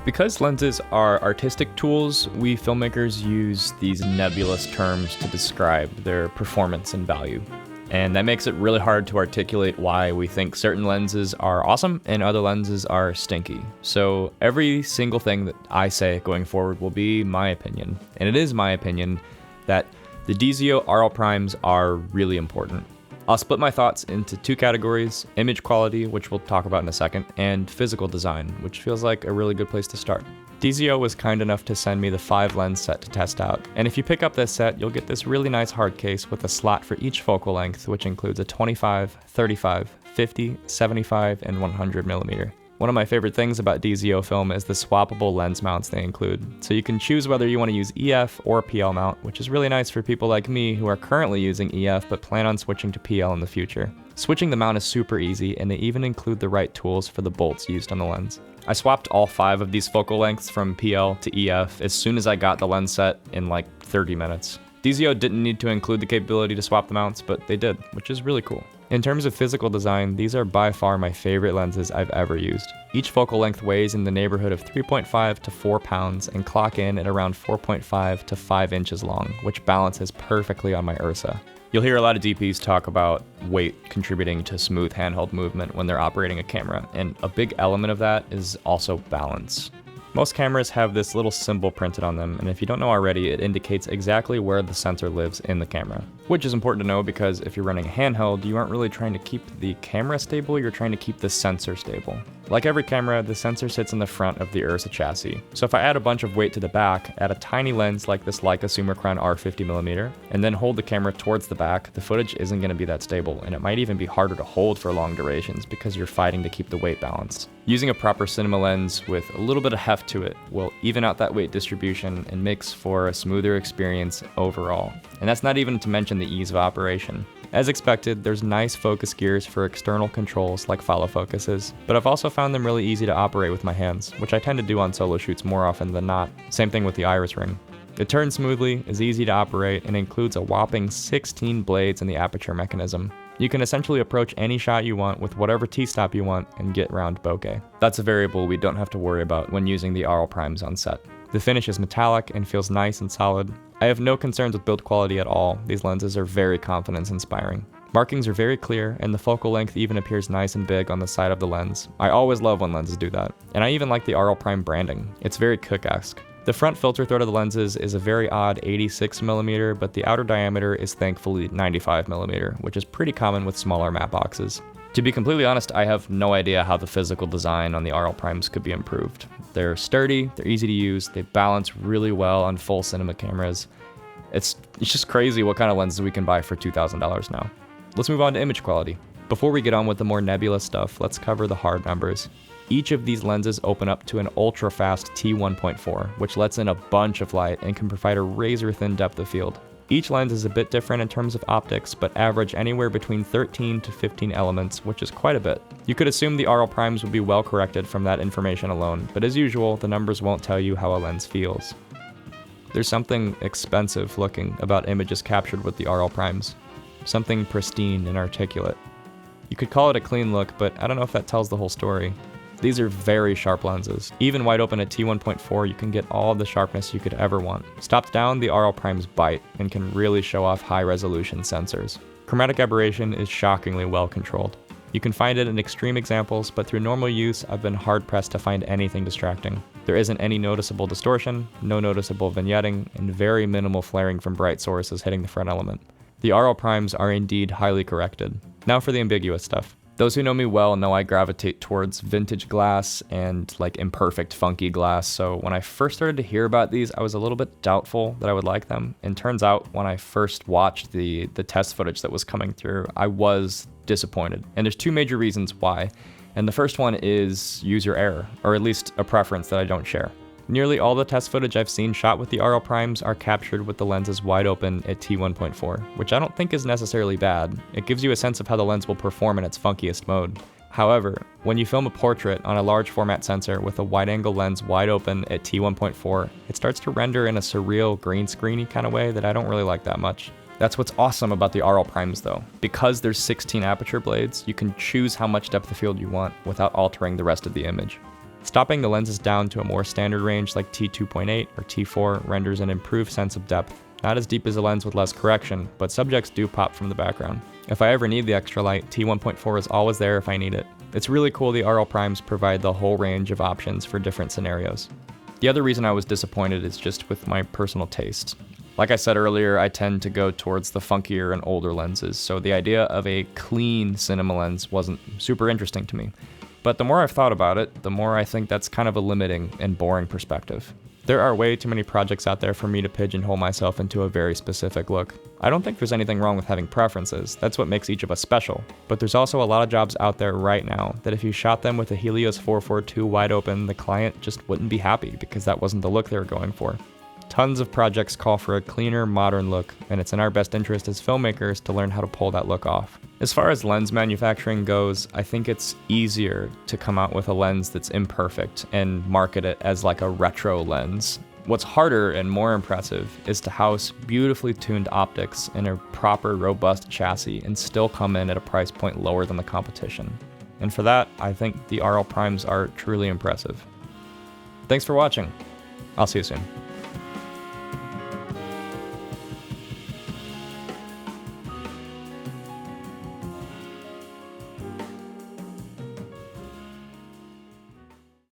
Because lenses are artistic tools, we filmmakers use these nebulous terms to describe their performance and value. And that makes it really hard to articulate why we think certain lenses are awesome and other lenses are stinky. So every single thing that I say going forward will be my opinion. And it is my opinion that the DZO Arles Primes are really important. I'll split my thoughts into two categories: image quality, which we'll talk about in a second, and physical design, which feels like a really good place to start. DZO was kind enough to send me the 5 lens set to test out, and if you pick up this set, you'll get this really nice hard case with a slot for each focal length, which includes a 25, 35, 50, 75, and 100 millimeter. One of my favorite things about DZO film is the swappable lens mounts they include, so you can choose whether you want to use EF or PL mount, which is really nice for people like me who are currently using EF but plan on switching to PL in the future. Switching the mount is super easy, and they even include the right tools for the bolts used on the lens. I swapped all 5 of these focal lengths from PL to EF as soon as I got the lens set in like 30 minutes. DZO didn't need to include the capability to swap the mounts, but they did, which is really cool. In terms of physical design, these are by far my favorite lenses I've ever used. Each focal length weighs in the neighborhood of 3.5 to 4 pounds and clock in at around 4.5 to 5 inches long, which balances perfectly on my Ursa. You'll hear a lot of DPs talk about weight contributing to smooth handheld movement when they're operating a camera, and a big element of that is also balance. Most cameras have this little symbol printed on them, and if you don't know already, it indicates exactly where the sensor lives in the camera. Which is important to know because if you're running a handheld, you aren't really trying to keep the camera stable, you're trying to keep the sensor stable. Like every camera, the sensor sits in the front of the Ursa chassis. So if I add a bunch of weight to the back, add a tiny lens like this Leica Summicron R50mm, and then hold the camera towards the back, the footage isn't going to be that stable, and it might even be harder to hold for long durations because you're fighting to keep the weight balanced. Using a proper cinema lens with a little bit of heft to it will even out that weight distribution and makes for a smoother experience overall. And that's not even to mention the ease of operation. As expected, there's nice focus gears for external controls like follow focuses, but I've also found them really easy to operate with my hands, which I tend to do on solo shoots more often than not. Same thing with the iris ring. It turns smoothly, is easy to operate, and includes a whopping 16 blades in the aperture mechanism. You can essentially approach any shot you want with whatever T-stop you want and get round bokeh. That's a variable we don't have to worry about when using the Arles Primes on set. The finish is metallic and feels nice and solid. I have no concerns with build quality at all. These lenses are very confidence-inspiring. Markings are very clear, and the focal length even appears nice and big on the side of the lens. I always love when lenses do that. And I even like the Arles Prime branding. It's very Cooke-esque. The front filter thread of the lenses is a very odd 86mm, but the outer diameter is thankfully 95mm, which is pretty common with smaller matte boxes. To be completely honest, I have no idea how the physical design on the Arles Primes could be improved. They're sturdy, they're easy to use, they balance really well on full cinema cameras. It's just crazy what kind of lenses we can buy for $2,000 now. Let's move on to image quality. Before we get on with the more nebulous stuff, let's cover the hard numbers. Each of these lenses open up to an ultra-fast t1.4, which lets in a bunch of light and can provide a razor-thin depth of field. Each lens is a bit different in terms of optics, but average anywhere between 13 to 15 elements, which is quite a bit. You could assume the Arles Primes would be well corrected from that information alone, but as usual, the numbers won't tell you how a lens feels. There's something expensive looking about images captured with the Arles Primes. Something pristine and articulate. You could call it a clean look, but I don't know if that tells the whole story. These are very sharp lenses. Even wide open at t1.4, you can get all the sharpness you could ever want. Stopped down, the Arles Primes bite and can really show off high-resolution sensors. Chromatic aberration is shockingly well controlled. You can find it in extreme examples, but through normal use, I've been hard-pressed to find anything distracting. There isn't any noticeable distortion, no noticeable vignetting, and very minimal flaring from bright sources hitting the front element. The Arles Primes are indeed highly corrected. Now for the ambiguous stuff. Those who know me well know I gravitate towards vintage glass and like imperfect funky glass, so when I first started to hear about these, I was a little bit doubtful that I would like them. And turns out when I first watched the test footage that was coming through, I was disappointed. And there's two major reasons why. And the first one is user error, or at least a preference that I don't share. Nearly all the test footage I've seen shot with the Arles Primes are captured with the lenses wide open at t1.4, which I don't think is necessarily bad. It gives you a sense of how the lens will perform in its funkiest mode. However, when you film a portrait on a large format sensor with a wide-angle lens wide open at t1.4, it starts to render in a surreal green screeny kind of way that I don't really like that much. That's what's awesome about the Arles Primes though. Because there's 16 aperture blades, you can choose how much depth of field you want without altering the rest of the image. Stopping the lenses down to a more standard range like t2.8 or t4 renders an improved sense of depth. Not as deep as a lens with less correction, but subjects do pop from the background. If I ever need the extra light, t1.4 is always there if I need it. It's really cool the Arles Primes provide the whole range of options for different scenarios. The other reason I was disappointed is just with my personal taste. Like I said earlier, I tend to go towards the funkier and older lenses, so the idea of a clean cinema lens wasn't super interesting to me. But the more I've thought about it, the more I think that's kind of a limiting and boring perspective. There are way too many projects out there for me to pigeonhole myself into a very specific look. I don't think there's anything wrong with having preferences, that's what makes each of us special. But there's also a lot of jobs out there right now that if you shot them with a Helios 442 wide open, the client just wouldn't be happy because that wasn't the look they were going for. Tons of projects call for a cleaner, modern look, and it's in our best interest as filmmakers to learn how to pull that look off. As far as lens manufacturing goes, I think it's easier to come out with a lens that's imperfect and market it as like a retro lens. What's harder and more impressive is to house beautifully tuned optics in a proper, robust chassis and still come in at a price point lower than the competition. And for that, I think the Arles Primes are truly impressive. Thanks for watching. I'll see you soon.